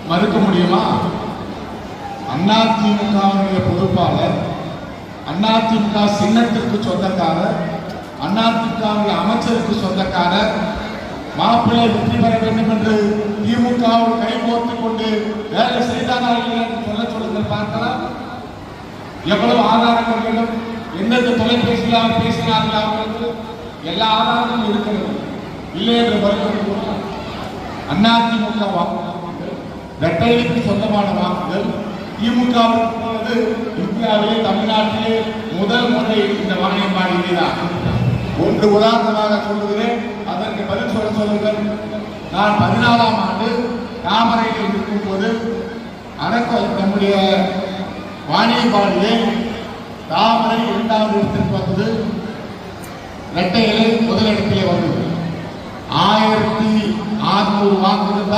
மறுக்க முடியுமா? அதிமுகவுடைய பொறுப்பாளர், அதிமுக சின்னத்திற்கு சொந்தக்காரர், அதிமுகவுடைய அமைச்சருக்கு சொந்தக்காரர், மாப்பிள்ளை வெற்றி பெற வேண்டும் என்று திமுகவில் கைகோர்த்துக் கொண்டு வேலை செய்தாரா இல்லை என்று சொல்லுங்கள் பார்க்கலாம். எவ்வளவு ஆதாரங்கள் வேண்டும், எந்தெந்த தொலைபேசியில் அவர் பேசினார்கள் அவர்களுக்கு எல்லா ஆதாரங்களும் இருக்கிறது. இல்லை என்று மறுக்க அதிமுக வாக்குகள் இரட்டைக்கு சொந்தமான வாக்குகள் திமுகவுக்கு இந்தியாவிலே தமிழ்நாட்டிலே முதல் முறை இந்த வாணியம்பாடியிலே தான். ஒன்று உதாரணமாக சொல்லுகிறேன், அதற்கு பதில் சொல்லுங்கள். நான் 14ஆம் ஆண்டு தாமரையில் இருக்கும் போது நம்முடைய வாணியம்பாடியே தாமரை 2வது இடத்திற்கு வந்தது, இரட்டையிலே முதலிடத்திலே வந்தது. 1600 வாக்குகள் தான்